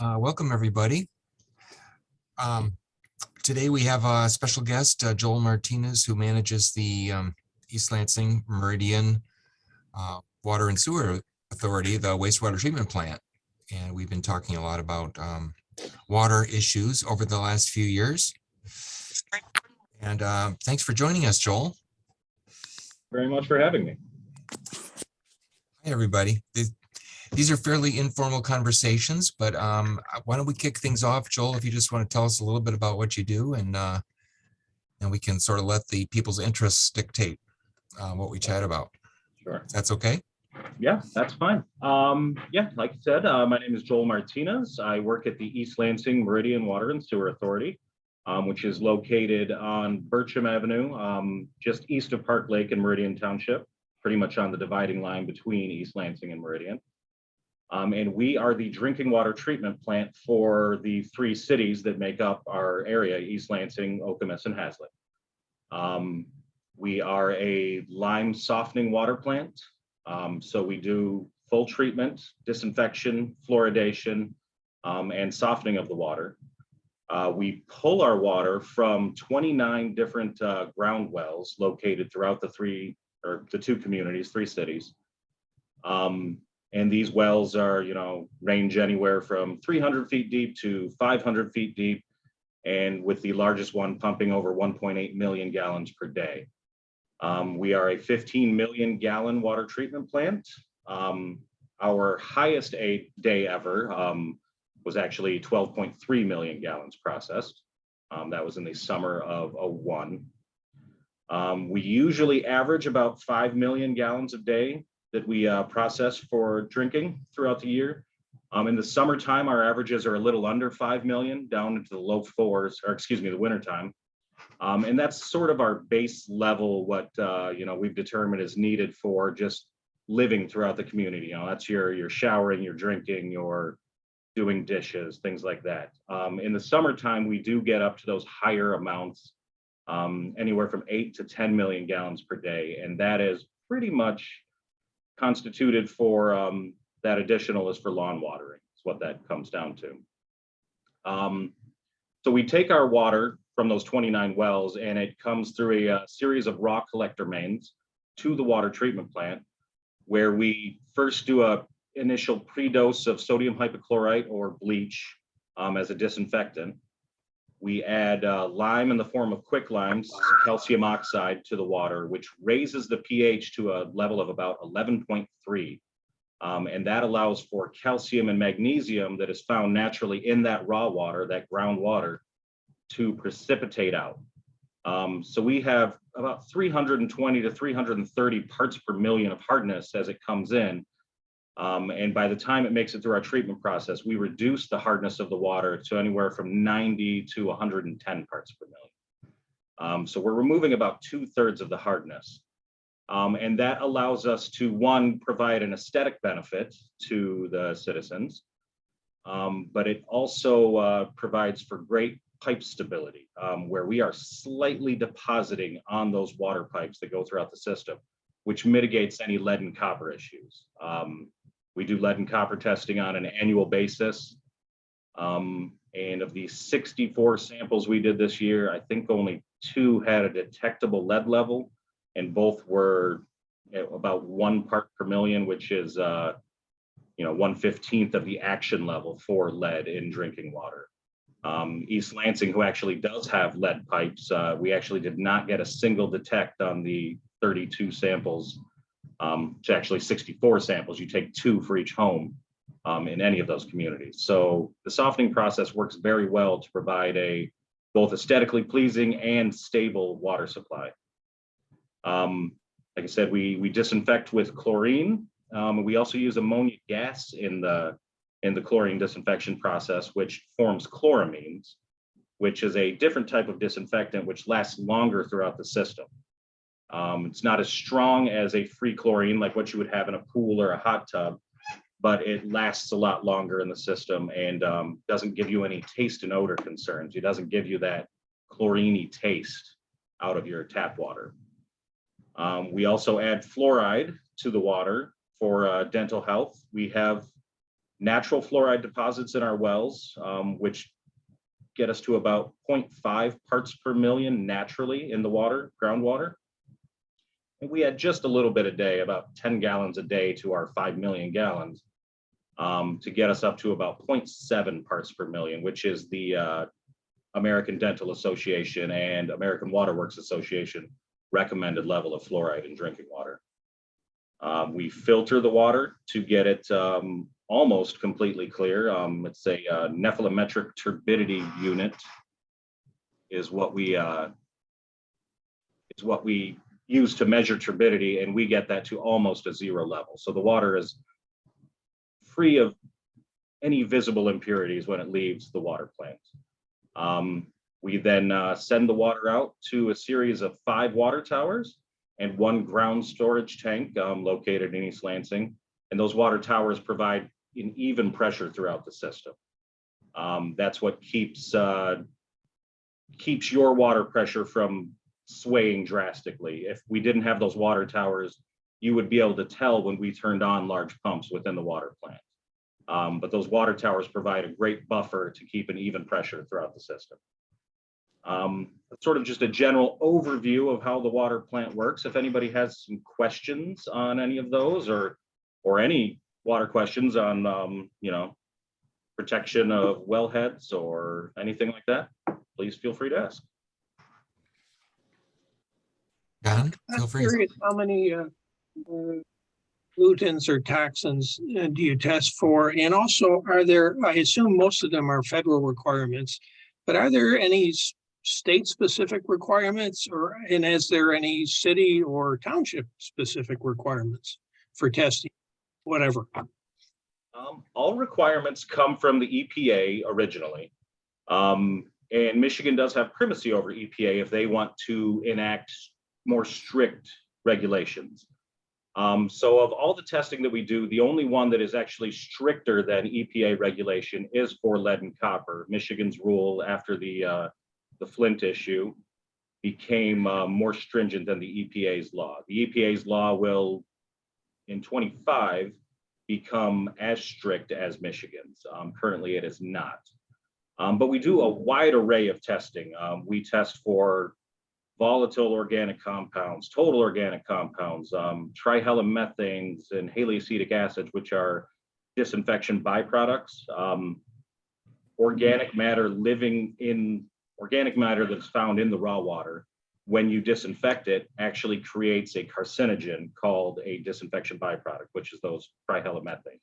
Welcome, everybody. Um, Today we have a special guest, Joel Martinez, who manages the East Lansing Meridian Water and Sewer Authority, the wastewater treatment plant. And we've been talking a lot about water issues over the last few years. And thanks for joining us, Joel. Very much for having me. Hi, everybody. These are fairly informal conversations, but why don't we kick things off, Joel, if you just want to tell us a little bit about what you do, and we can sort of let the people's interests dictate what we chat about. Sure. That's okay? Yeah, that's fine. Yeah, like you said, my name is Joel Martinez. I work at the East Lansing Meridian Water and Sewer Authority, which is located on Bircham Avenue, just east of Park Lake in Meridian Township, pretty much on the dividing line between East Lansing and Meridian. And we are the drinking water treatment plant for the three cities that make up our area: East Lansing, Okemos, and Hazlet. We are a lime softening water plant. So we do full treatment, disinfection, fluoridation, and softening of the water. We pull our water from 29 different ground wells located throughout the two communities, three cities. And these wells are, range anywhere from 300 feet deep to 500 feet deep, and with the largest one pumping over 1.8 million gallons per day. We are a 15 million gallon water treatment plant. Our highest day ever was actually 12.3 million gallons processed. That was in the summer of '01. We usually average about 5 million gallons a day that we process for drinking throughout the year. In the summertime, our averages are a little under 5 million, down into the low fours, or excuse me, the wintertime. And that's sort of our base level, what we've determined is needed for just living throughout the community. That's your showering, your drinking, your doing dishes, things like that. In the summertime, we do get up to those higher amounts, anywhere from 8 to 10 million gallons per day. And that is pretty much constituted for that additional is for lawn watering. Is what that comes down to. So we take our water from those 29 wells, and it comes through a series of raw collector mains to the water treatment plant, where we first do a initial pre-dose of sodium hypochlorite or bleach as a disinfectant. We add lime in the form of quicklime, calcium oxide, to the water, which raises the pH to a level of about 11.3. And that allows for calcium and magnesium that is found naturally in that raw water, that groundwater, to precipitate out. So we have about 320 to 330 parts per million of hardness as it comes in. And by the time it makes it through our treatment process, we reduce the hardness of the water to anywhere from 90 to 110 parts per million. So we're removing about 2/3 of the hardness. And that allows us to, one, provide an aesthetic benefit to the citizens, but it also provides for great pipe stability, where we are slightly depositing on those water pipes that go throughout the system, which mitigates any lead and copper issues. We do lead and copper testing on an annual basis. And of the 64 samples we did this year, I think only 2 had a detectable lead level, and both were about 1 part per million, which is 1/15 of the action level for lead in drinking water. East Lansing, who actually does have lead pipes, we actually did not get a single detect on the 32 samples. It's actually 64 samples. You take 2 for each home in any of those communities. So the softening process works very well to provide a both aesthetically pleasing and stable water supply. Like I said, we disinfect with chlorine. We also use ammonia gas in the chlorine disinfection process, which forms chloramines, which is a different type of disinfectant which lasts longer throughout the system. It's not as strong as a free chlorine like what you would have in a pool or a hot tub, but it lasts a lot longer in the system and doesn't give you any taste and odor concerns. It doesn't give you that chlorine-y taste out of your tap water. We also add fluoride to the water for dental health. We have natural fluoride deposits in our wells, which get us to about 0.5 parts per million naturally in the water, groundwater. And we add just a little bit a day, about 10 gallons a day to our 5 million gallons, to get us up to about 0.7 parts per million, which is the American Dental Association and American Waterworks Association recommended level of fluoride in drinking water. We filter the water to get it almost completely clear. It's a nephelometric turbidity unit is what we use to measure turbidity, and we get that to almost a 0 level. So the water is free of any visible impurities when it leaves the water plant. We then send the water out to a series of 5 water towers and 1 ground storage tank located in East Lansing. And those water towers provide an even pressure throughout the system. That's what keeps your water pressure from swaying drastically. If we didn't have those water towers, you would be able to tell when we turned on large pumps within the water plant. But those water towers provide a great buffer to keep an even pressure throughout the system. Sort of just a general overview of how the water plant works. If anybody has some questions on any of those, or any water questions on protection of wellheads or anything like that, please feel free to ask. John, I'm feel free. curious, how many pollutants or toxins do you test for? And also, are there, I assume most of them are federal requirements, but are there any state-specific requirements, and is there any city or township-specific requirements for testing, whatever? All requirements come from the EPA originally. And Michigan does have primacy over EPA if they want to enact more strict regulations. So of all the testing that we do, the only one that is actually stricter than EPA regulation is for lead and copper. Michigan's rule after the Flint issue became more stringent than the EPA's law. The EPA's law will, in 25, become as strict as Michigan's. Currently, it is not. But we do a wide array of testing. We test for volatile organic compounds, total organic compounds, trihalomethanes and haloacetic acids, which are disinfection byproducts. Organic matter that's found in the raw water, when you disinfect it, actually creates a carcinogen called a disinfection byproduct, which is those trihalomethanes.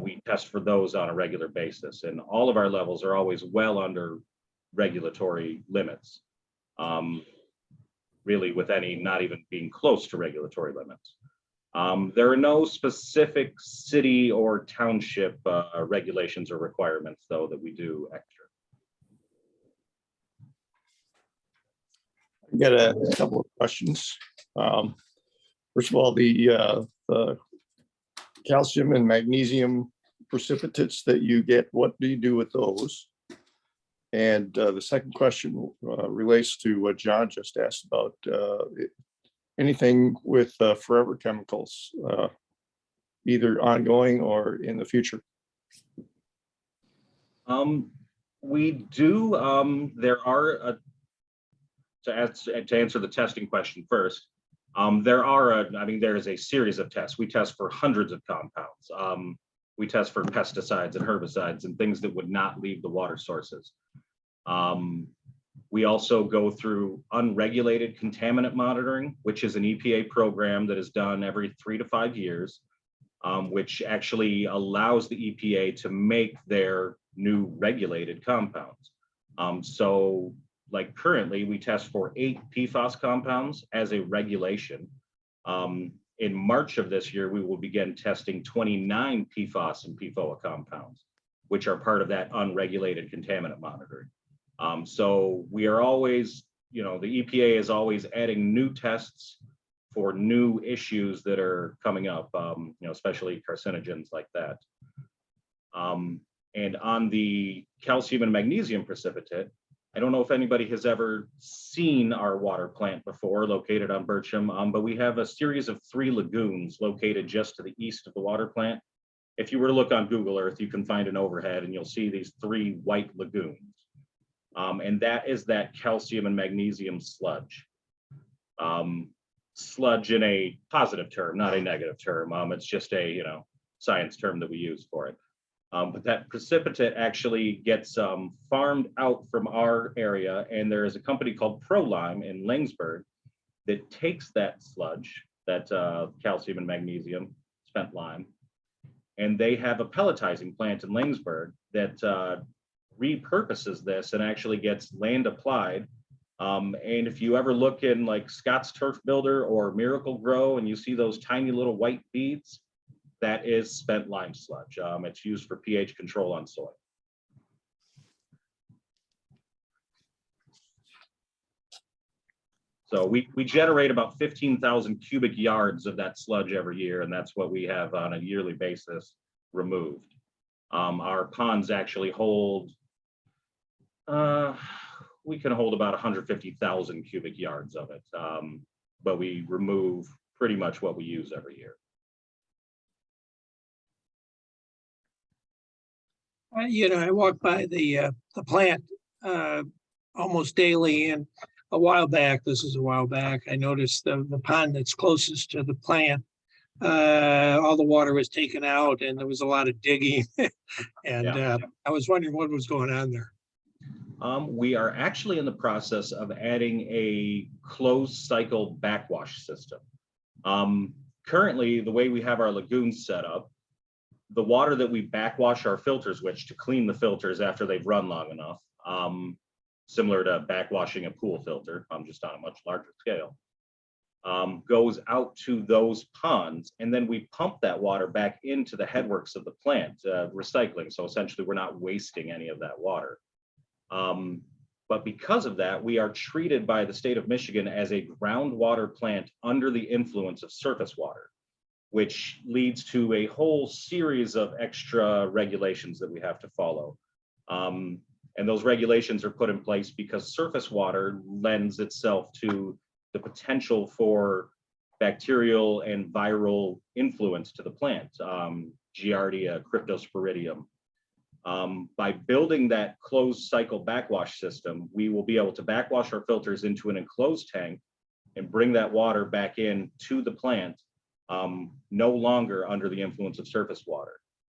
We test for those on a regular basis, and all of our levels are always well under regulatory limits. Really, with any not even being close to regulatory limits. There are no specific city or township regulations or requirements, though, that we do extra. I got a couple of questions. First of all, the calcium and magnesium precipitates that you get, what do you do with those? And the second question relates to what John just asked about. Anything with forever chemicals, either ongoing or in the future? We do. There are, to answer the testing question first, there is a series of tests. We test for hundreds of compounds. We test for pesticides and herbicides and things that would not leave the water sources. We also go through unregulated contaminant monitoring, which is an EPA program that is done every 3 to 5 years, which actually allows the EPA to make their new regulated compounds. So like currently we test for 8 PFAS compounds as a regulation. In March of this year, we will begin testing 29 PFAS and PFOA compounds, which are part of that unregulated contaminant monitoring. So we are always, the EPA is always adding new tests for new issues that are coming up, especially carcinogens like that. And on the calcium and magnesium precipitate, I don't know if anybody has ever seen our water plant before, located on Bircham, but we have a series of 3 lagoons located just to the east of the water plant. if you were to look on Google Earth, you can find an overhead and you'll see these 3 white lagoons. And that is that calcium and magnesium sludge. Sludge in a positive term, not a negative term. It's just a, science term that we use for it. But that precipitate actually gets farmed out from our area, and there is a company called ProLime in Langsburg that takes that sludge, that calcium and magnesium spent lime, and they have a pelletizing plant in Langsburg that repurposes this and actually gets land applied. And if you ever look in like Scott's Turf Builder or Miracle Grow and you see those tiny little white beads, that is spent lime sludge. It's used for pH control on soil. So we generate about 15,000 cubic yards of that sludge every year, and that's what we have on a yearly basis removed. Our ponds actually hold, we can hold about 150,000 cubic yards of it, but we remove pretty much what we use every year. I walk by the plant almost daily, and a while back, I noticed the pond that's closest to the plant, all the water was taken out and there was a lot of digging. And I was wondering what was going on there. We are actually in the process of adding a closed cycle backwash system. Currently, the way we have our lagoons set up, the water that we backwash our filters with to clean the filters after they've run long enough, similar to backwashing a pool filter, just on a much larger scale, goes out to those ponds, and then we pump that water back into the headworks of the plant, recycling. So essentially, we're not wasting any of that water. But because of that, we are treated by the state of Michigan as a groundwater plant under the influence of surface water, which leads to a whole series of extra regulations that we have to follow. And those regulations are put in place because surface water lends itself to the potential for bacterial and viral influence to the plant, Giardia, Cryptosporidium. By building that closed cycle backwash system, we will be able to backwash our filters into an enclosed tank and bring that water back in to the plant, no longer under the influence of surface water.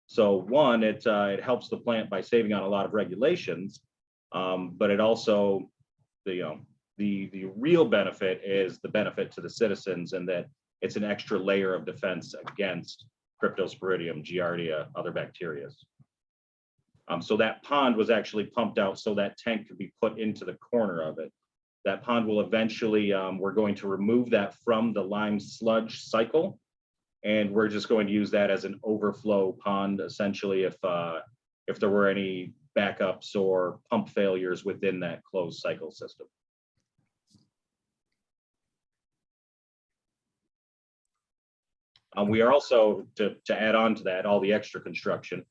So one, it helps the plant by saving on a lot of regulations, but it also, the real benefit is the benefit to the citizens, and that it's an extra layer of defense against Cryptosporidium, Giardia, other bacteria. So that pond was actually pumped out so that tank could be put into the corner of it. That pond will eventually, we're going to remove that from the lime sludge cycle, and we're just going to use that as an overflow pond, essentially, if there were any backups or pump failures within that closed cycle system. We are also, to add on to that, all the extra construction,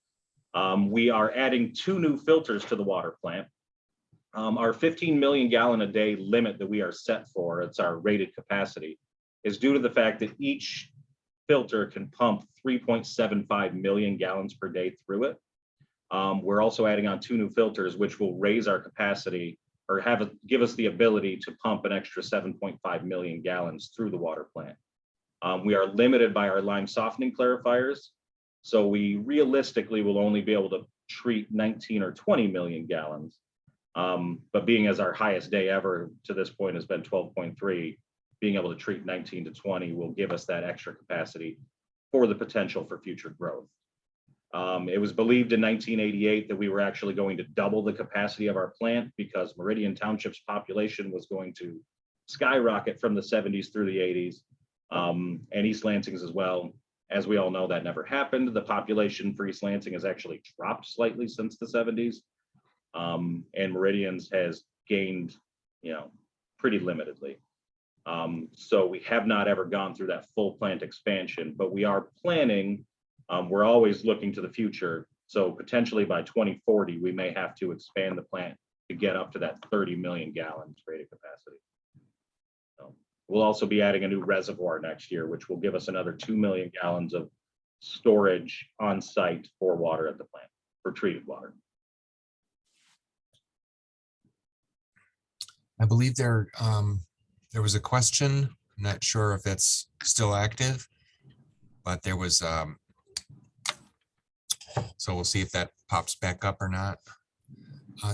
we are adding 2 new filters to the water plant. Our 15 million gallon a day limit that we are set for, it's our rated capacity, is due to the fact that each filter can pump 3.75 million gallons per day through it. We're also adding on 2 new filters, which will raise our capacity or give us the ability to pump an extra 7.5 million gallons through the water plant. We are limited by our lime softening clarifiers, so we realistically will only be able to treat 19 or 20 million gallons. But being as our highest day ever to this point has been 12.3, being able to treat 19 to 20 will give us that extra capacity for the potential for future growth. It was believed in 1988 that we were actually going to double the capacity of our plant because Meridian Township's population was going to skyrocket from the 70s through the 80s, and East Lansing's as well. As we all know, that never happened. The population for East Lansing has actually dropped slightly since the 70s, and Meridian's has gained, pretty limitedly. So we have not ever gone through that full plant expansion, but we are planning, we're always looking to the future. So potentially by 2040, we may have to expand the plant to get up to that 30 million gallons rated capacity. So we'll also be adding a new reservoir next year, which will give us another 2 million gallons of storage on site for water at the plant, for treated water. I believe there was a question. I'm not sure if it's still active, but there was, so we'll see if that pops back up or not.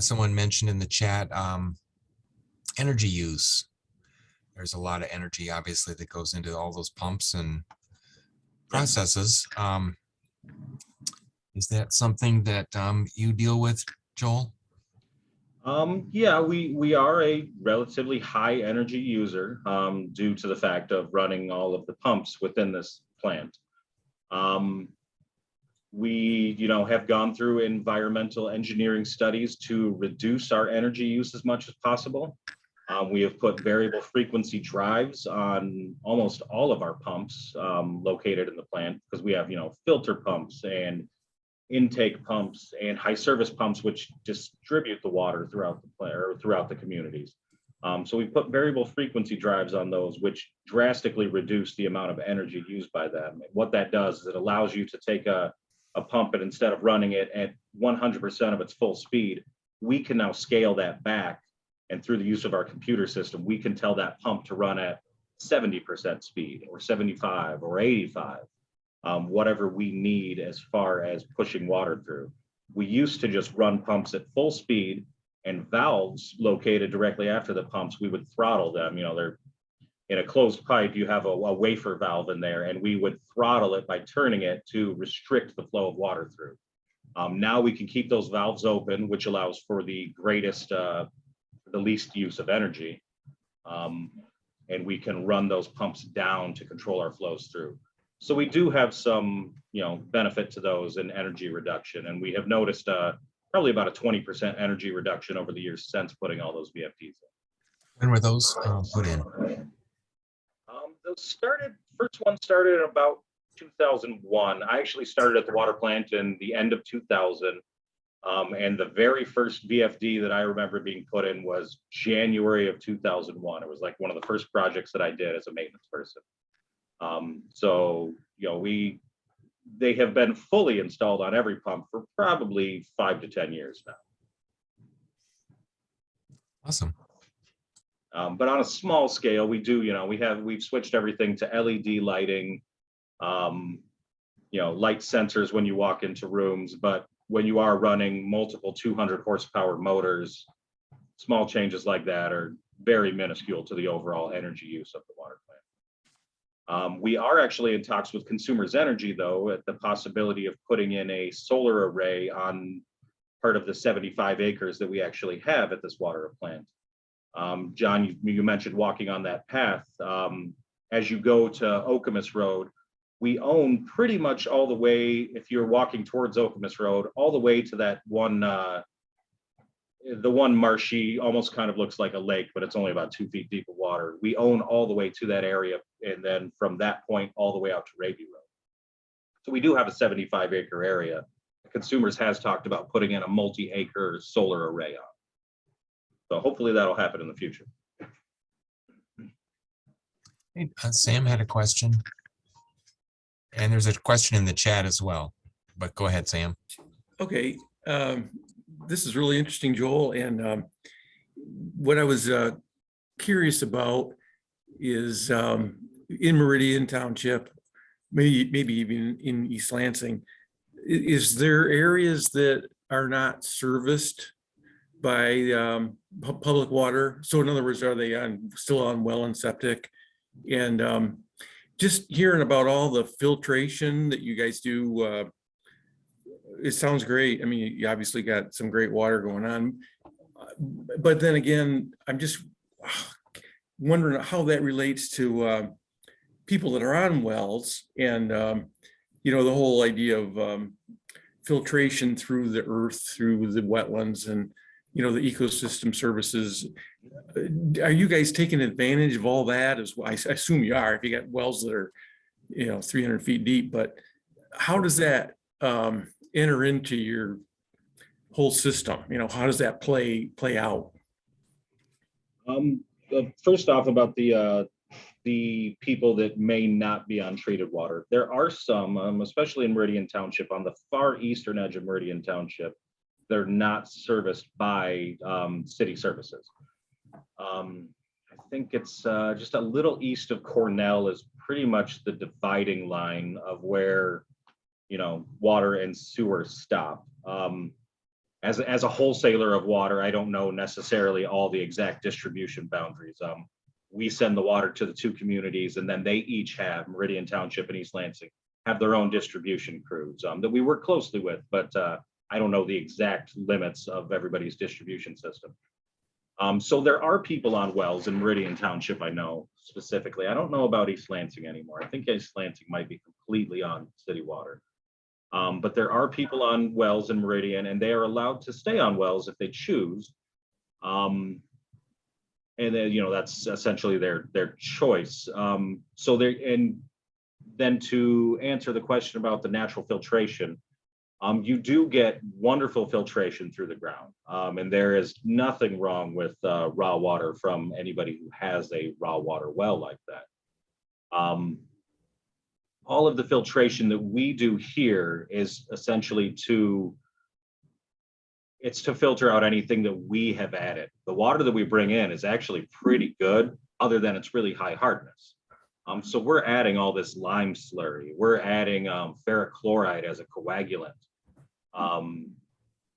Someone mentioned in the chat, energy use. There's a lot of energy, obviously, that goes into all those pumps and processes. Is that something that you deal with, Joel? Yeah, we are a relatively high energy user due to the fact of running all of the pumps within this plant. We, have gone through environmental engineering studies to reduce our energy use as much as possible. We have put variable frequency drives on almost all of our pumps located in the plant, because we have, filter pumps and intake pumps and high service pumps, which distribute the water throughout the plant or throughout the communities. So we put variable frequency drives on those, which drastically reduce the amount of energy used by them. What that does is it allows you to take a pump, and instead of running it at 100% of its full speed, we can now scale that back. And through the use of our computer system, we can tell that pump to run at 70% speed or 75 or 85, whatever we need as far as pushing water through. We used to just run pumps at full speed, and valves located directly after the pumps, we would throttle them. They're in a closed pipe, you have a wafer valve in there, and we would throttle it by turning it to restrict the flow of water through. Now we can keep those valves open, which allows for the least use of energy. And we can run those pumps down to control our flows through. So we do have some, benefit to those in energy reduction. And we have noticed probably about a 20% energy reduction over the years since putting all those VFDs in. When were those put in? First one started in about 2001. I actually started at the water plant in the end of 2000. And the very first VFD that I remember being put in was January of 2001. It was like one of the first projects that I did as a maintenance person. So, they have been fully installed on every pump for probably 5 to 10 years now. Awesome. But on a small scale, we do, we've switched everything to LED lighting, light sensors when you walk into rooms. But when you are running multiple 200 horsepower motors, small changes like that are very minuscule to the overall energy use of the water plant. We are actually in talks with Consumers Energy, though, at the possibility of putting in a solar array on part of the 75 acres that we actually have at this water plant. John, you mentioned walking on that path. As you go to Okemos Road, we own pretty much all the way, if you're walking towards Okemos Road, all the way to that one, the one marshy, almost kind of looks like a lake, but it's only about 2 feet deep of water. We own all the way to that area, and then from that point all the way out to Raby Road. So we do have a 75-acre area. Consumers has talked about putting in a multi-acre solar array on. So hopefully that'll happen in the future. Hey, Sam had a question. And there's a question in the chat as well, but go ahead, Sam. Okay, this is really interesting, Joel. And what I was curious about is in Meridian Township, maybe even in East Lansing, is there areas that are not serviced by public water? So in other words, are they still on well and septic? And just hearing about all the filtration that you guys do, it sounds great. I mean, you obviously got some great water going on, but then again, I'm just wondering how that relates to people that are on wells and, the whole idea of filtration through the earth, through the wetlands and, the ecosystem services. Are you guys taking advantage of all that as well? I assume you are, if you got wells that are, 300 feet deep, but how does that enter into your whole system? How does that play out? First off, about the the people that may not be on treated water. There are some, especially in Meridian Township, on the far eastern edge of Meridian Township, they're not serviced by city services. I think it's just a little east of Cornell is pretty much the dividing line of where, you know, water and sewer stop. As a wholesaler of water, I don't know necessarily all the exact distribution boundaries. We send the water to the two communities, and then they each have, Meridian Township and East Lansing, have their own distribution crews that we work closely with, but I don't know the exact limits of everybody's distribution system. So there are people on wells in Meridian Township, I know specifically. I don't know about East Lansing anymore. I think East Lansing might be completely on city water. But there are people on wells in Meridian, and they are allowed to stay on wells if they choose. And then, you know, that's essentially their choice. So and then to answer the question about the natural filtration, you do get wonderful filtration through the ground. And there is nothing wrong with raw water from anybody who has a raw water well like that. All of the filtration that we do here is essentially to filter out anything that we have added. The water that we bring in is actually pretty good, other than it's really high hardness. So we're adding all this lime slurry. We're adding ferric chloride as a coagulant.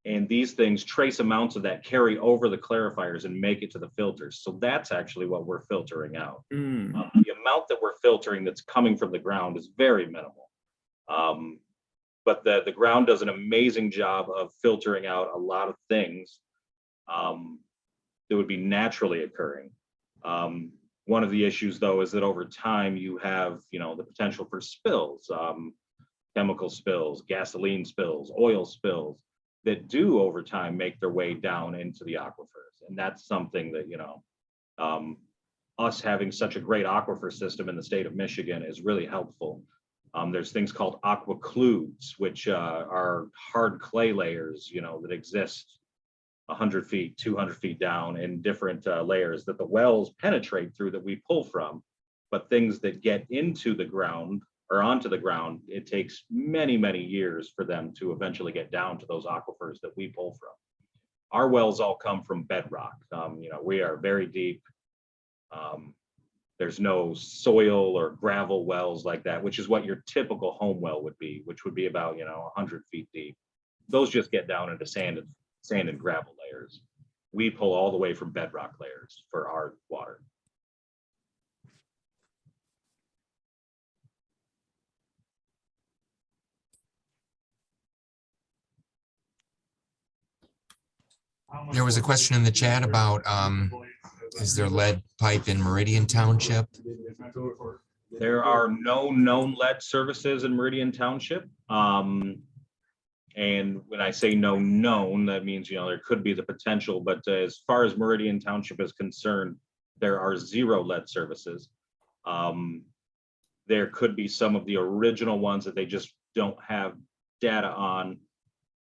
And these things, trace amounts of that, carry over the clarifiers and make it to the filters. So that's actually what we're filtering out. The amount that we're filtering that's coming from the ground is very minimal. But the ground does an amazing job of filtering out a lot of things that would be naturally occurring. One of the issues, though, is that over time you have, you know, the potential for spills, chemical spills, gasoline spills, oil spills that do over time make their way down into the aquifers. And that's something that, you know, us having such a great aquifer system in the state of Michigan is really helpful. There's things called aquicludes, which are hard clay layers, you know, that exist 100 feet, 200 feet down in different layers that the wells penetrate through that we pull from. But things that get into the ground or onto the ground, it takes many, many years for them to eventually get down to those aquifers that we pull from. Our wells all come from bedrock. You know, we are very deep. There's no soil or gravel wells like that, which is what your typical home well would be, which would be about, you know, 100 feet deep. Those just get down into sand and gravel layers. We pull all the way from bedrock layers for our water. There was a question in the chat about, is there lead pipe in Meridian Township? There are no known lead services in Meridian Township. And when I say no known, that means, you know, there could be the potential, but as far as Meridian Township is concerned, there are 0 lead services. There could be some of the original ones that they just don't have data on,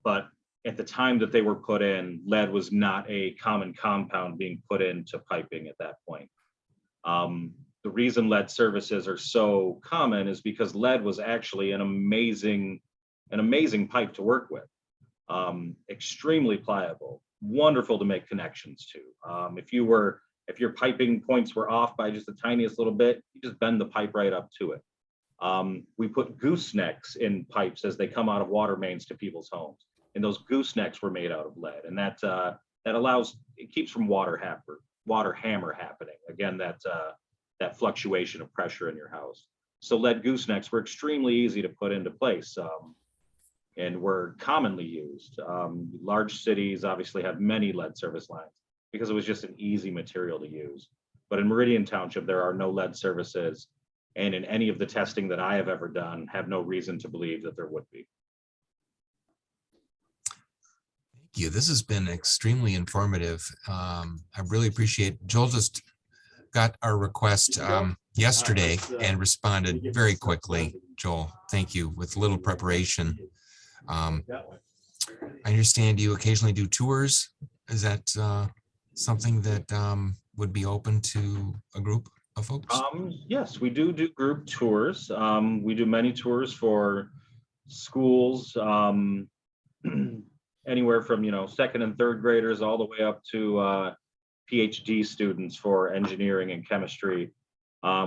but at the time that they were put in, lead was not a common compound being put into piping at that point. The reason lead services are so common is because lead was actually an amazing pipe to work with. Extremely pliable, wonderful to make connections to. If your piping points were off by just the tiniest little bit, you just bend the pipe right up to it. We put goosenecks in pipes as they come out of water mains to people's homes. And those goosenecks were made out of lead, and that allows, it keeps from water hammer happening. Again, that fluctuation of pressure in your house. So lead goosenecks were extremely easy to put into place, and were commonly used. Large cities obviously have many lead service lines because it was just an easy material to use. But in Meridian Township, there are no lead services, and in any of the testing that I have ever done, have no reason to believe that there would be. You. This has been extremely informative. I really appreciate. Joel just got our request yesterday and responded very quickly. Joel, thank you, with little preparation. I understand you occasionally do tours. Is that something that would be open to a group? folks? Yes, we do group tours. We do many tours for schools, anywhere from, second and third graders all the way up to PhD students for engineering and chemistry.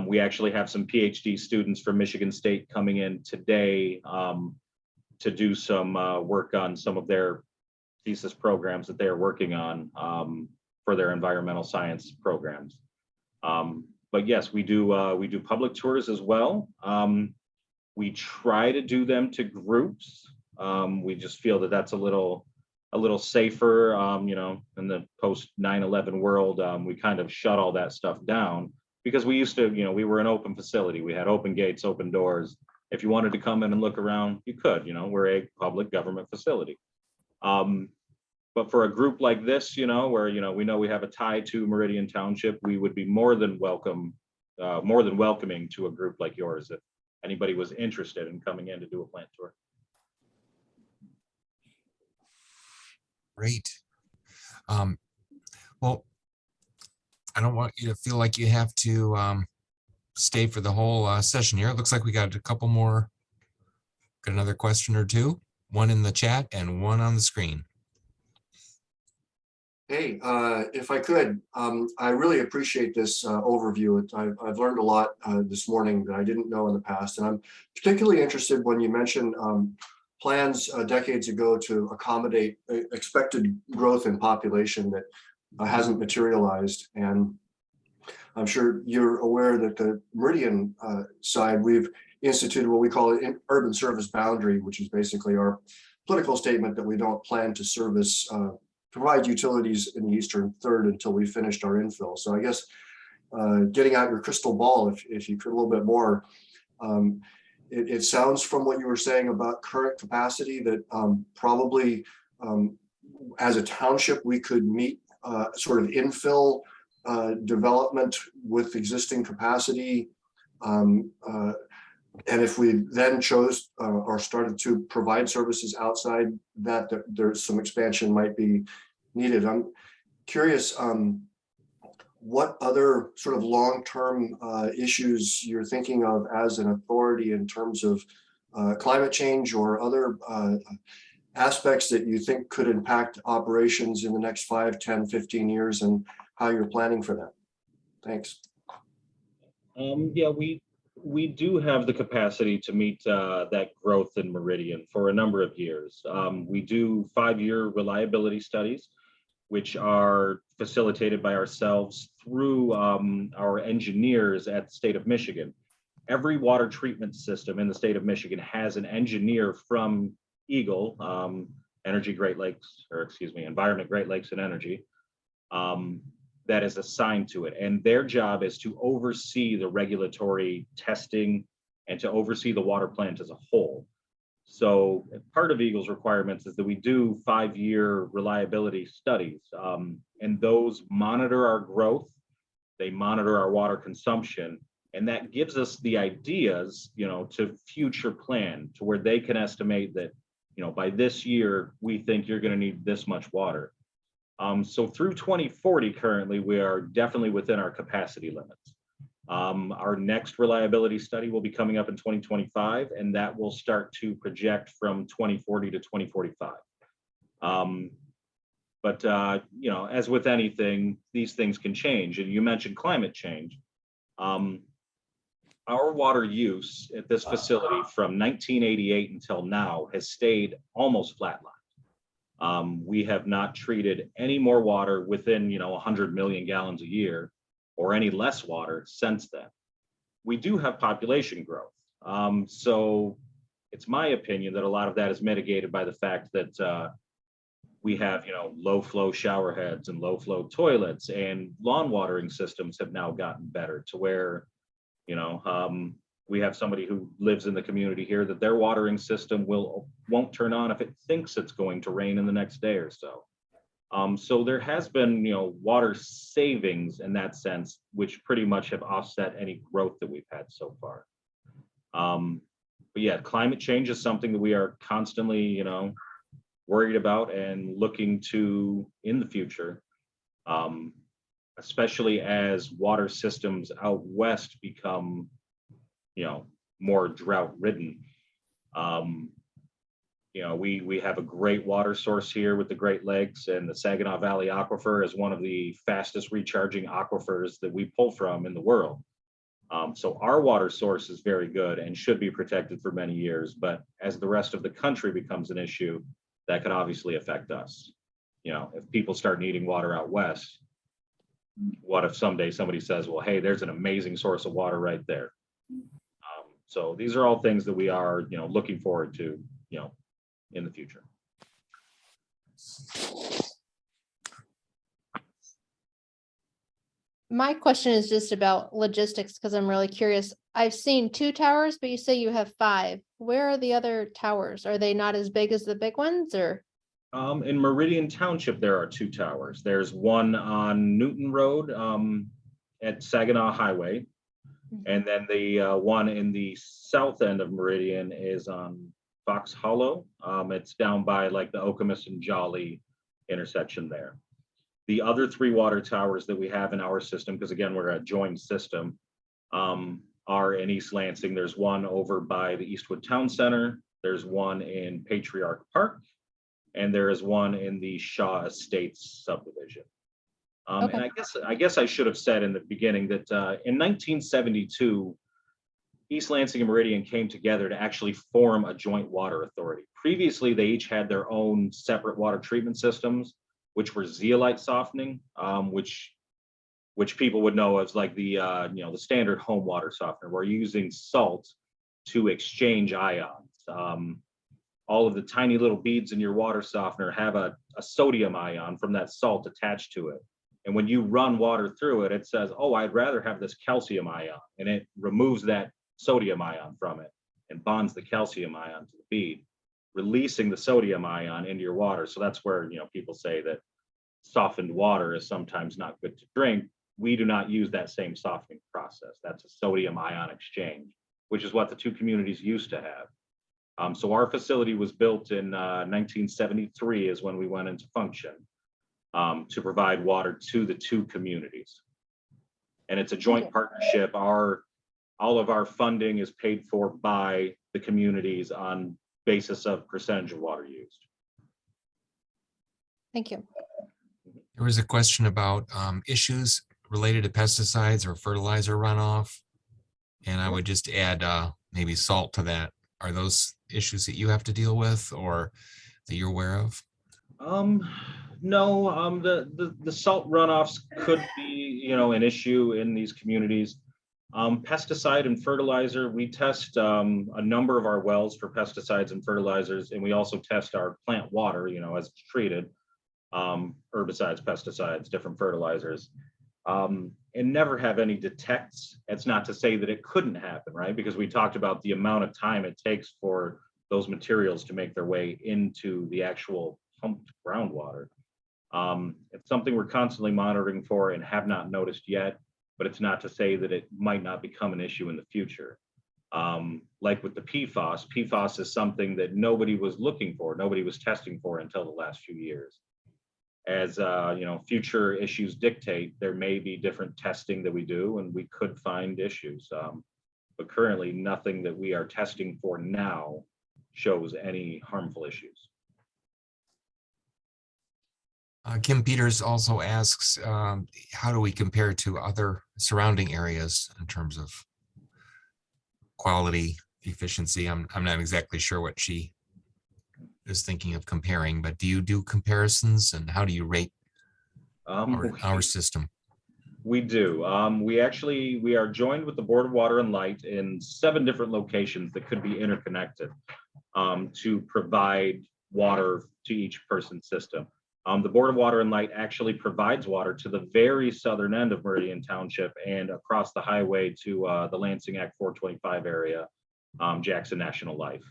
We actually have some PhD students from Michigan State coming in today to do some work on some of their thesis programs that they are working on for their environmental science programs. But yes, we do public tours as well. We try to do them to groups. We just feel that that's a little safer. In the post 9/11 world, we kind of shut all that stuff down because we used to, we were an open facility. We had open gates, open doors. If you wanted to come in and look around, you could. We're a public government facility. But for a group like this, where we know we have a tie to Meridian Township, we would be more than welcoming to a group like yours if anybody was interested in coming in to do a plant tour. Great. Well, I don't want you to feel like you have to stay for the whole session here. It looks like we got a couple more. Got another question or two, one in the chat and one on the screen. Hey, if I could, I really appreciate this overview. I've learned a lot this morning that I didn't know in the past. And I'm particularly interested when you mentioned plans decades ago to accommodate expected growth in population that hasn't materialized. And I'm sure you're aware that the Meridian side, we've instituted what we call an urban service boundary, which is basically our political statement that we don't plan to service provide utilities in the eastern third until we finished our infill. So I guess getting out your crystal ball, if you could a little bit more, it sounds from what you were saying about current capacity that probably as a township, we could meet sort of infill development with existing capacity. And if we then chose or started to provide services outside that, there's some expansion might be needed. I'm curious what other sort of long-term issues you're thinking of as an authority in terms of climate change or other aspects that you think could impact operations in the next 5, 10, 15 years and how you're planning for that. Thanks. Yeah, we do have the capacity to meet that growth in Meridian for a number of years. We do 5-year reliability studies, which are facilitated by ourselves through our engineers at the state of Michigan. Every water treatment system in the state of Michigan has an engineer from EGLE, Environment, Great Lakes and Energy, that is assigned to it. And their job is to oversee the regulatory testing and to oversee the water plant as a whole. So part of EGLE's requirements is that we do 5-year reliability studies, and those monitor our growth, they monitor our water consumption, and that gives us the ideas, to future plan to where they can estimate that, by this year, we think you're going to need this much water. So through 2040, currently, we are definitely within our capacity limits. Our next reliability study will be coming up in 2025, and that will start to project from 2040 to 2045. But as with anything, these things can change. And you mentioned climate change. Our water use at this facility from 1988 until now has stayed almost flatlined. We have not treated any more water within 100 million gallons a year or any less water since then. We do have population growth. So it's my opinion that a lot of that is mitigated by the fact that we have low flow shower heads and low flow toilets, and lawn watering systems have now gotten better to where we have somebody who lives in the community here that their watering system won't turn on if it thinks it's going to rain in the next day or so. So there has been, water savings in that sense, which pretty much have offset any growth that we've had so far. But yeah, climate change is something that we are constantly, worried about and looking to in the future. especially as water systems out west become, more drought ridden. We have a great water source here with the Great Lakes, and the Saginaw Valley Aquifer is one of the fastest recharging aquifers that we pull from in the world. So our water source is very good and should be protected for many years. But as the rest of the country becomes an issue, that could obviously affect us. If people start needing water out west, what if someday somebody says, well, hey, there's an amazing source of water right there. So these are all things that we are, looking forward to, in the future. My question is just about logistics because I'm really curious. I've seen 2 towers, but you say you have 5. Where are the other towers? Are they not as big as the big ones, or? In Meridian Township, there are 2 towers. There's one on Newton Road at Saginaw Highway. And then the one in the south end of Meridian is on Fox Hollow. It's down by like the Okemos and Jolly intersection there. The other 3 water towers that we have in our system, because again, we're a joint system, are in East Lansing. There's one over by the Eastwood Town Center. There's one in Patriarch Park, and there is one in the Shaw Estates subdivision. Okay. And I guess I should have said in the beginning that in 1972, East Lansing and Meridian came together to actually form a joint water authority. Previously, they each had their own separate water treatment systems, which were zeolite softening, which people would know as like the the standard home water softener. We're using salt to exchange ions. All of the tiny little beads in your water softener have a sodium ion from that salt attached to it. And when you run water through it, it says, oh, I'd rather have this calcium ion. And it removes that sodium ion from it and bonds the calcium ion to the bead, releasing the sodium ion into your water. So that's where, people say that softened water is sometimes not good to drink. We do not use that same softening process. That's a sodium ion exchange, which is what the 2 communities used to have. So our facility was built in 1973 is when we went into function. To provide water to the 2 communities. And it's a joint partnership. All of our funding is paid for by the communities on basis of percentage of water used. Thank you. There was a question about issues related to pesticides or fertilizer runoff. And I would just add maybe salt to that. Are those issues that you have to deal with or that you're aware of? No, the salt runoffs could be, an issue in these communities. Pesticide and fertilizer, we test a number of our wells for pesticides and fertilizers, and we also test our plant water, as it's treated, herbicides, pesticides, different fertilizers, and never have any detects. It's not to say that it couldn't happen, right? Because we talked about the amount of time it takes for those materials to make their way into the actual pumped groundwater. It's something we're constantly monitoring for and have not noticed yet, but it's not to say that it might not become an issue in the future. Like with the PFAS is something that nobody was looking for, nobody was testing for until the last few years. As future issues dictate, there may be different testing that we do, and we could find issues. But currently, nothing that we are testing for now shows any harmful issues. Kim Peters also asks, how do we compare to other surrounding areas in terms of quality, efficiency? I'm not exactly sure what she is thinking of comparing, but do you do comparisons and how do you rate our system? We do. We are joined with the Board of Water and Light in 7 different locations that could be interconnected to provide water to each person's system. The Board of Water and Light actually provides water to the very southern end of Meridian Township and across the highway to the Lansing Act 425 area, Jackson National Life.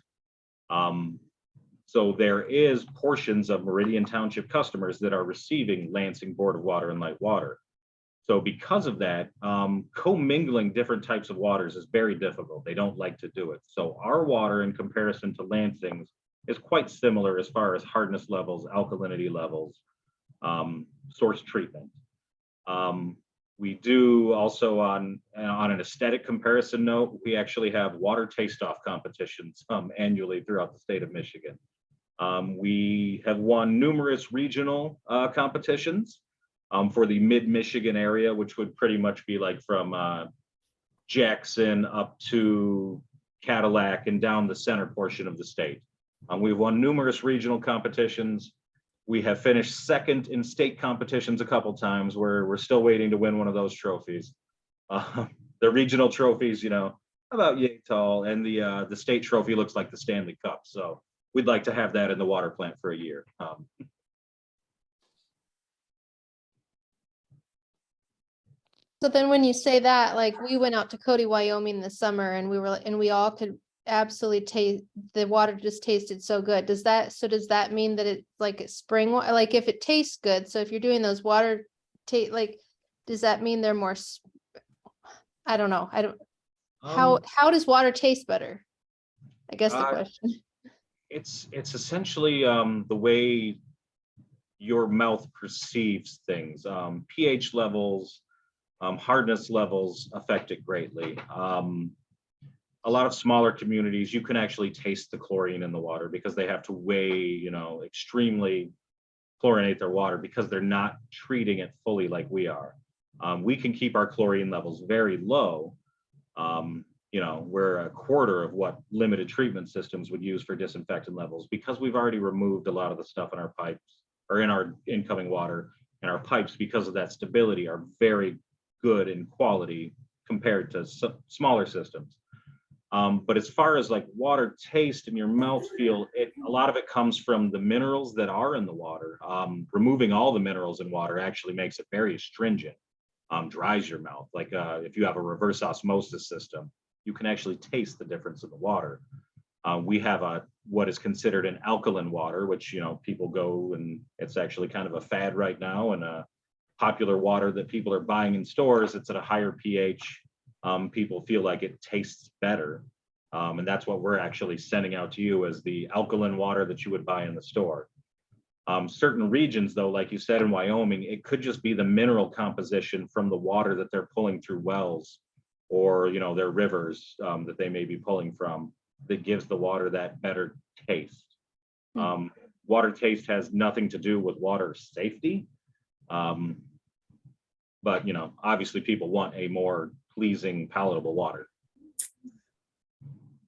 So there is portions of Meridian Township customers that are receiving Lansing Board of Water and Light water. So because of that, commingling different types of waters is very difficult. They don't like to do it. So our water in comparison to Lansing's is quite similar as far as hardness levels, alkalinity levels, source treatment. We do also on an aesthetic comparison note, we actually have water taste-off competitions annually throughout the state of Michigan. We have won numerous regional competitions for the mid-Michigan area, which would pretty much be like from Jackson up to Cadillac and down the center portion of the state. We've won numerous regional competitions. We have finished second in state competitions a couple times. We're still waiting to win one of those trophies. The regional trophies, you know, about yay tall, and the state trophy looks like the Stanley Cup. So we'd like to have that in the water plant for a year. So then when you say that, like we went out to Cody, Wyoming this summer and we all could absolutely taste the water, just tasted so good. Does that mean that it's like spring water? Like if it tastes good, so if you're doing those water like, does that mean they're more, I don't know. How does water taste better? I guess the question. It's essentially the way your mouth perceives things. pH levels, hardness levels affect it greatly. A lot of smaller communities, you can actually taste the chlorine in the water because they have to weigh, you know, extremely chlorinate their water because they're not treating it fully like we are. We can keep our chlorine levels very low. You know, we're a quarter of what limited treatment systems would use for disinfectant levels because we've already removed a lot of the stuff in our pipes or in our incoming water, and our pipes, because of that stability, are very good in quality compared to smaller systems. But as far as like water taste and your mouthfeel, a lot of it comes from the minerals that are in the water. Removing all the minerals in water actually makes it very astringent, dries your mouth. Like if you have a reverse osmosis system, you can actually taste the difference in the water. We have what is considered an alkaline water, which, you know, people go and it's actually kind of a fad right now, and a popular water that people are buying in stores. It's at a higher pH. People feel like it tastes better. And that's what we're actually sending out to you as the alkaline water that you would buy in the store. Certain regions, though, like you said in Wyoming, it could just be the mineral composition from the water that they're pulling through wells or, you know, their rivers that they may be pulling from that gives the water that better taste. Water taste has nothing to do with water safety. But, you know, obviously people want a more pleasing, palatable water.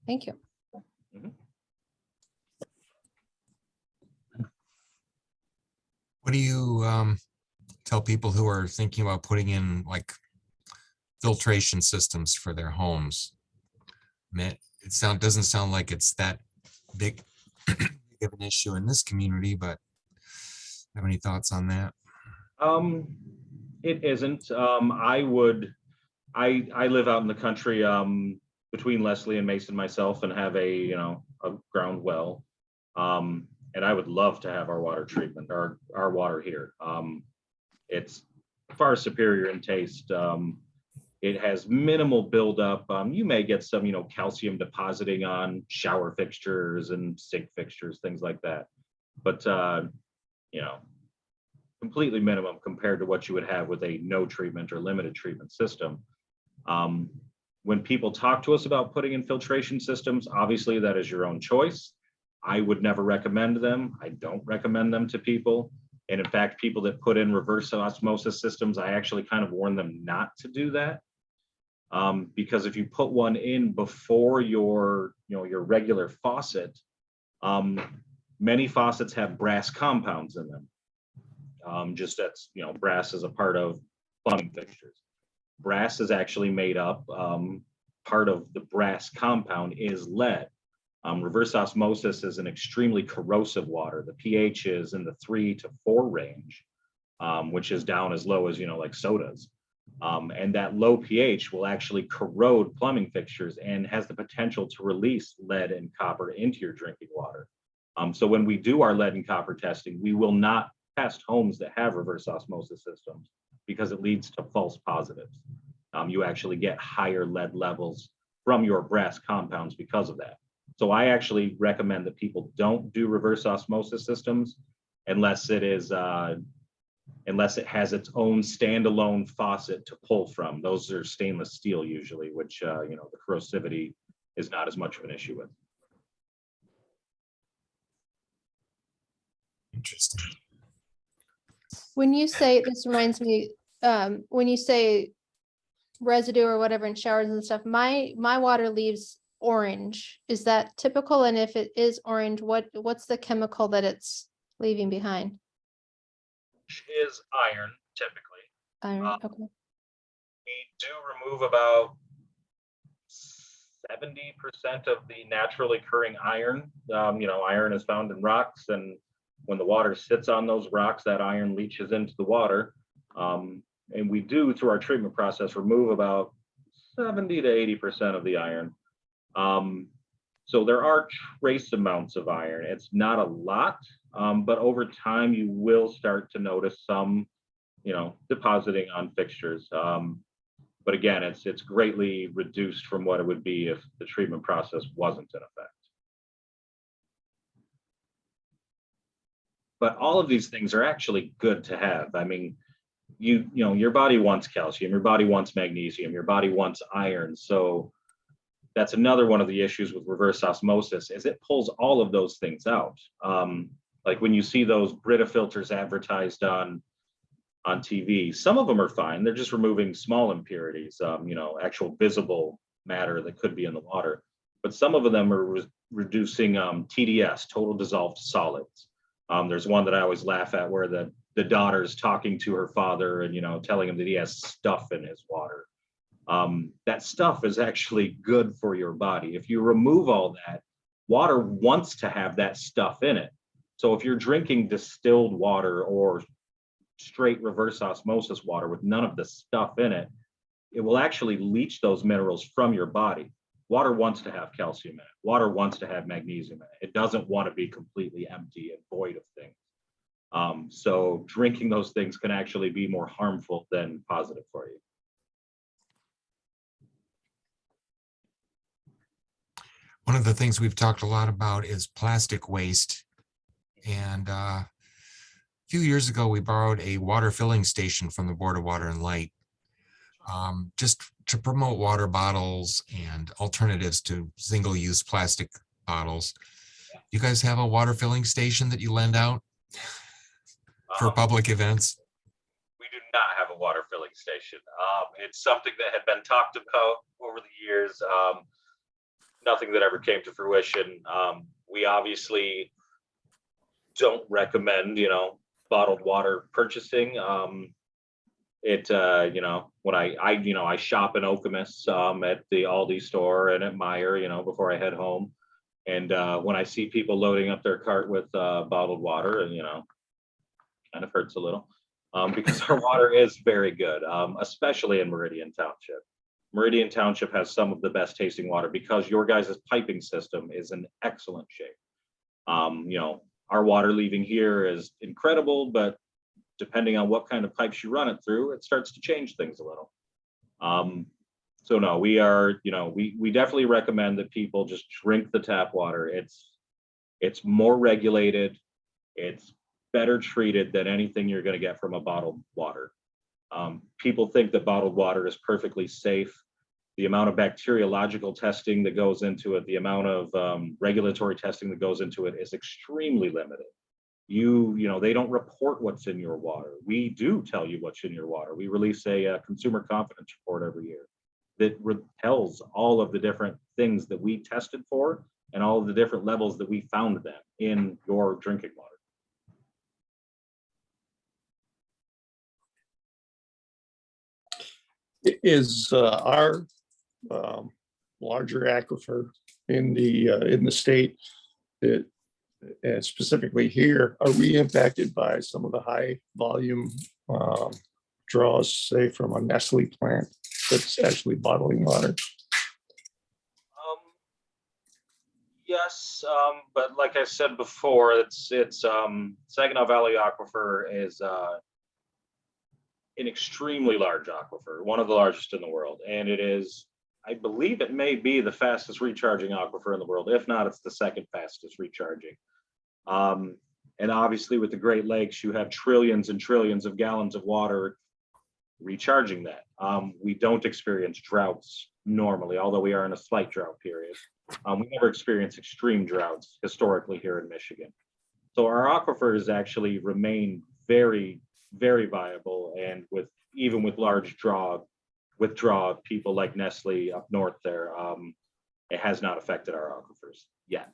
Thank you. What do you tell people who are thinking about putting in like filtration systems for their homes? It doesn't sound like it's that big of an issue in this community, but have any thoughts on that? It isn't. I live out in the country between Leslie and Mason myself, and have a ground well. And I would love to have our water treatment, our water here. It's far superior in taste. It has minimal buildup. You may get some, you know, calcium depositing on shower fixtures and sink fixtures, things like that. But, you know, completely minimum compared to what you would have with a no treatment or limited treatment system. When people talk to us about putting in filtration systems, obviously that is your own choice. I would never recommend them. I don't recommend them to people. And in fact, people that put in reverse osmosis systems, I actually kind of warn them not to do that. Because if you put one in before your regular faucet, many faucets have brass compounds in them. Just that's, you know, brass is a part of plumbing fixtures. Brass is actually made up, part of the brass compound is lead. Reverse osmosis is an extremely corrosive water. The pH is in the 3 to 4 range, which is down as low as, you know, like sodas. And that low pH will actually corrode plumbing fixtures and has the potential to release lead and copper into your drinking water. So when we do our lead and copper testing, we will not test homes that have reverse osmosis systems because it leads to false positives. You actually get higher lead levels from your brass compounds because of that. So I actually recommend that people don't do reverse osmosis systems unless it is unless it has its own standalone faucet to pull from. Those are stainless steel usually, which, you know, the corrosivity is not as much of an issue with. Interesting. When you say, this reminds me, when you say residue or whatever in showers and stuff, my water leaves orange. Is that typical? And if it is orange, what's the chemical that it's leaving behind? Is iron typically. Iron, okay. We do remove about 70% of the naturally occurring iron. You know, iron is found in rocks, and when the water sits on those rocks, that iron leaches into the water. And we do, through our treatment process, remove about 70 to 80% of the iron. So there are trace amounts of iron. It's not a lot, but over time you will start to notice some, you know, depositing on fixtures. But again, it's greatly reduced from what it would be if the treatment process wasn't in effect. But all of these things are actually good to have. I mean, you know, your body wants calcium, your body wants magnesium, your body wants iron. So that's another one of the issues with reverse osmosis, is it pulls all of those things out. Like when you see those Brita filters advertised on TV, some of them are fine. They're just removing small impurities, you know, actual visible matter that could be in the water. But some of them are reducing TDS, total dissolved solids. There's one that I always laugh at where the daughter's talking to her father and, you know, telling him that he has stuff in his water. That stuff is actually good for your body. If you remove all that, water wants to have that stuff in it. So if you're drinking distilled water or straight reverse osmosis water with none of the stuff in it, it will actually leach those minerals from your body. Water wants to have calcium in it. Water wants to have magnesium in it. It doesn't want to be completely empty and void of things. So drinking those things can actually be more harmful than positive for you. One of the things we've talked a lot about is plastic waste. And a few years ago, we borrowed a water filling station from the Board of Water and Light, just to promote water bottles and alternatives to single-use plastic bottles. You guys have a water filling station that you lend out for public events? We do not have a water filling station. It's something that had been talked about over the years. Nothing that ever came to fruition. We obviously don't recommend, you know, bottled water purchasing. You know, when I shop in Okemos at the Aldi store and at Meijer, you know, before I head home. And when I see people loading up their cart with bottled water, and, you know, kind of hurts a little, because our water is very good, especially in Meridian Township. Meridian Township has some of the best tasting water because your guys' piping system is in excellent shape. You know, our water leaving here is incredible, but depending on what kind of pipes you run it through, it starts to change things a little. So no, we are, you know, we definitely recommend that people just drink the tap water. It's more regulated. It's better treated than anything you're going to get from a bottled water. People think that bottled water is perfectly safe. The amount of bacteriological testing that goes into it, the amount of regulatory testing that goes into it is extremely limited. You know, they don't report what's in your water. We do tell you what's in your water. We release a consumer confidence report every year that tells all of the different things that we tested for and all of the different levels that we found them in your drinking water. Is our larger aquifer in the state, and specifically here, are we impacted by some of the high volume draws, say from a Nestle plant that's actually bottling water? Yes, but like I said before, it's Saginaw Valley Aquifer is an extremely large aquifer, one of the largest in the world. And it is, I believe it may be the fastest recharging aquifer in the world. If not, it's the second fastest recharging. And obviously with the Great Lakes, you have trillions and trillions of gallons of water recharging that. We don't experience droughts normally, although we are in a slight drought period. We never experience extreme droughts historically here in Michigan. So our aquifers actually remain very, very viable, and even with large withdraw people like Nestle up north there, it has not affected our aquifers yet.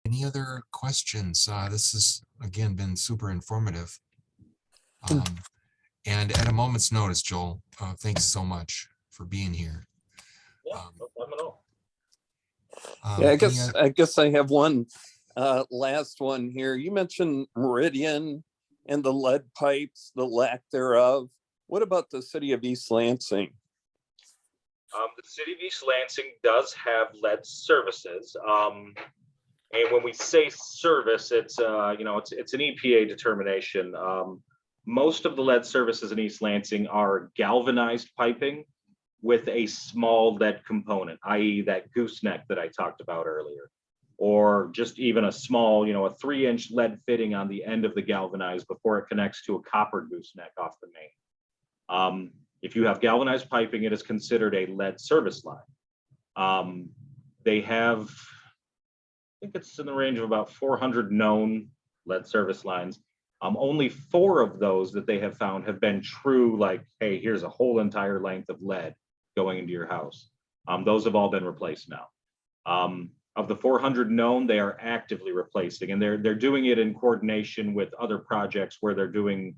Any other questions? This has, again, been super informative. And at a moment's notice, Joel, thanks so much for being here. Yeah, no problem at all. Yeah, Any I guess I have one last one here. You mentioned Meridian and the lead pipes, the lack thereof. What about the city of East Lansing? The city of East Lansing does have lead services. And when we say service, it's it's an EPA determination. Most of the lead services in East Lansing are galvanized piping with a small lead component, i.e. that gooseneck that I talked about earlier, or just even a small, a 3-inch lead fitting on the end of the galvanized before it connects to a copper gooseneck off the main. If you have galvanized piping, it is considered a lead service line. They have, I think it's in the range of about 400 known lead service lines. Only 4 of those that they have found have been true, like, hey, here's a whole entire length of lead going into your house. Those have all been replaced now. Of the 400 known, they are actively replacing, and they're doing it in coordination with other projects where they're doing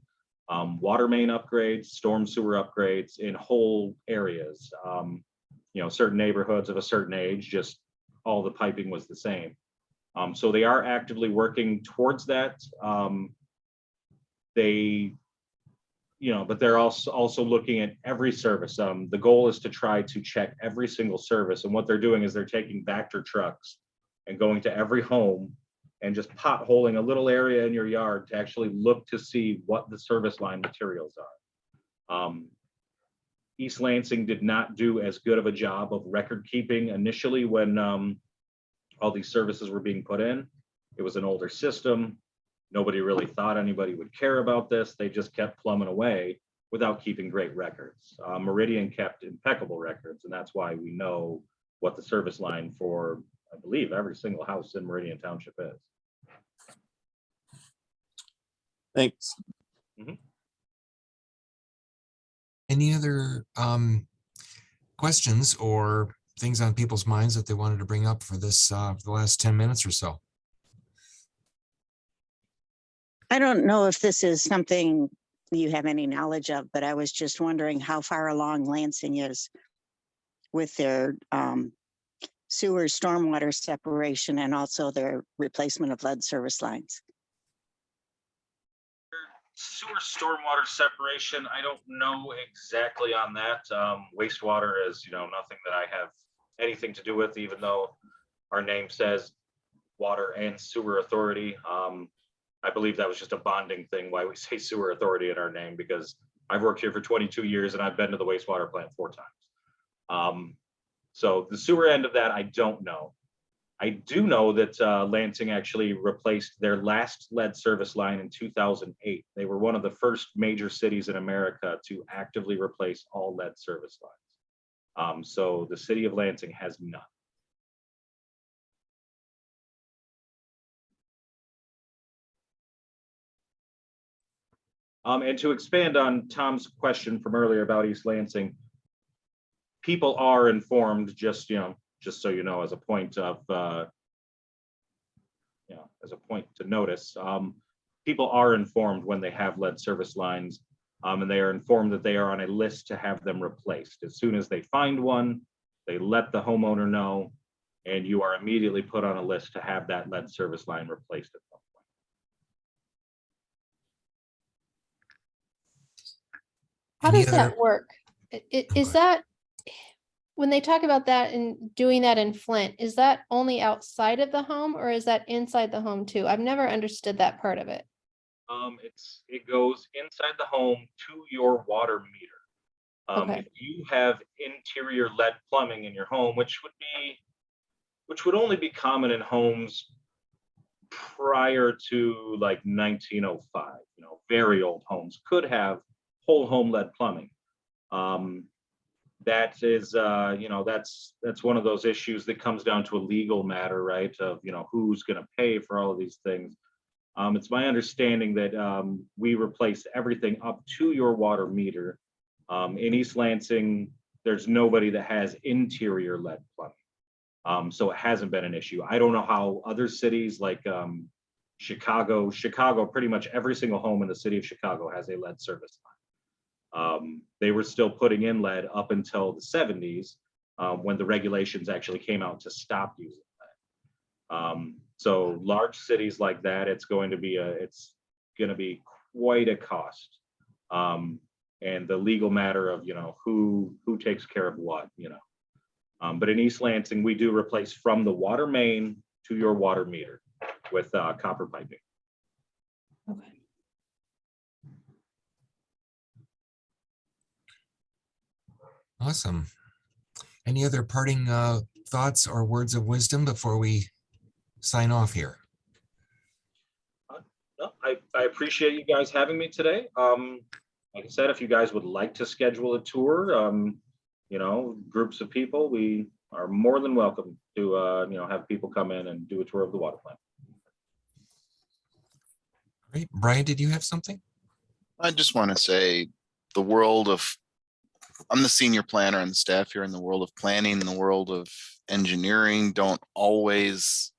water main upgrades, storm sewer upgrades in whole areas. Certain neighborhoods of a certain age, just all the piping was the same. So they are actively working towards that. But they're also looking at every service. The goal is to try to check every single service. And what they're doing is they're taking Vector trucks and going to every home and just potholing a little area in your yard to actually look to see what the service line materials are. East Lansing did not do as good of a job of record keeping initially when all these services were being put in. It was an older system. Nobody really thought anybody would care about this. They just kept plumbing away without keeping great records. Meridian kept impeccable records, and that's why we know what the service line for, I believe, every single house in Meridian Township is. Thanks. Any other questions or things on people's minds that they wanted to bring up for this, for the last 10 minutes or so? I don't know if this is something you have any knowledge of, but I was just wondering how far along Lansing is with their sewer stormwater separation and also their replacement of lead service lines. Sewer stormwater separation, I don't know exactly on that. Wastewater is, nothing that I have anything to do with, even though our name says Water and Sewer Authority. I believe that was just a bonding thing why we say Sewer Authority in our name, because I've worked here for 22 years and I've been to the wastewater plant 4 times. So the sewer end of that, I don't know. I do know that Lansing actually replaced their last lead service line in 2008. They were one of the first major cities in America to actively replace all lead service lines. So the city of Lansing has none. And to expand on Tom's question from earlier about East Lansing, people are informed, just so you know, as a point of, as a point to notice, people are informed when they have lead service lines, and they are informed that they are on a list to have them replaced. As soon as they find one, they let the homeowner know, and you are immediately put on a list to have that lead service line replaced at some point. How Any does other- that work? Is that, when they talk about that and doing that in Flint, is that only outside of the home or is that inside the home too? I've never understood that part of it. It goes inside the home to your water meter. Okay. If you have interior lead plumbing in your home, which would only be common in homes prior to like 1905, very old homes could have whole home lead plumbing. That is, that's one of those issues that comes down to a legal matter, right? Of, who's going to pay for all of these things. It's my understanding that we replace everything up to your water meter. In East Lansing, there's nobody that has interior lead plumbing. So it hasn't been an issue. I don't know how other cities like Chicago, pretty much every single home in the city of Chicago has a lead service line. They were still putting in lead up until the 70s when the regulations actually came out to stop using lead. So large cities like that, it's going to be quite a cost. And the legal matter of, who takes care of what, but in East Lansing, we do replace from the water main to your water meter with copper piping. Okay. Awesome. Any other parting thoughts or words of wisdom before we sign off here? No, I appreciate you guys having me today. Like I said, if you guys would like to schedule a tour, groups of people, we are more than welcome to, have people come in and do a tour of the water plant. Great. Brian, did you have something? I just want to say I'm the senior planner and staff here in the world of planning, in the world of engineering, don't always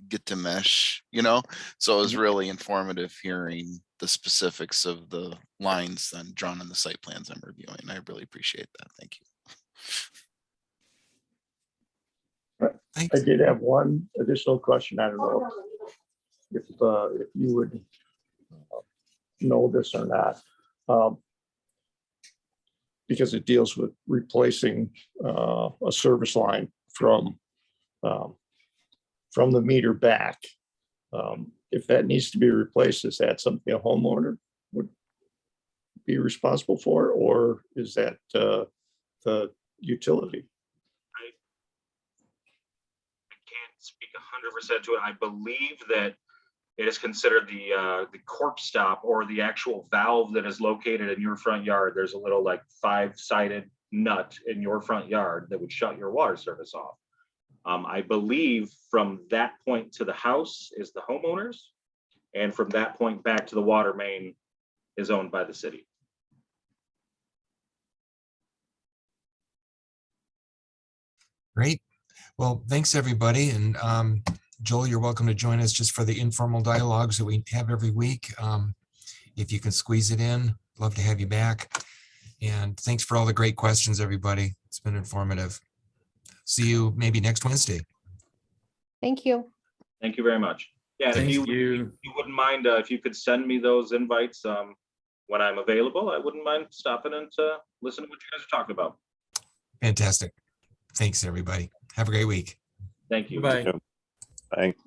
get to mesh, so it was really informative hearing the specifics of the lines then drawn in the site plans I'm reviewing. I really appreciate that. Thank you. Thanks. I did have one additional question. I don't know if you would know this or not. Because it deals with replacing a service line from the meter back. If that needs to be replaced, is that something a homeowner would be responsible for, or is that the utility? I can't speak 100% to it. I believe that it is considered the corp stop, or the actual valve that is located in your front yard. There's a little like 5-sided nut in your front yard that would shut your water service off. I believe from that point to the house is the homeowners, and from that point back to the water main is owned by the city. Great. Well, thanks everybody. And Joel, you're welcome to join us just for the informal dialogues that we have every week. If you can squeeze it in, love to have you back. And thanks for all the great questions, everybody. It's been informative. See you maybe next Wednesday. Thank you. Thank you very much. Yeah, and if Thank you you. wouldn't mind, if you could send me those invites when I'm available, I wouldn't mind stopping in to listen to what you guys are talking about. Fantastic. Thanks, everybody. Have a great week. Thank you. Bye. Thanks.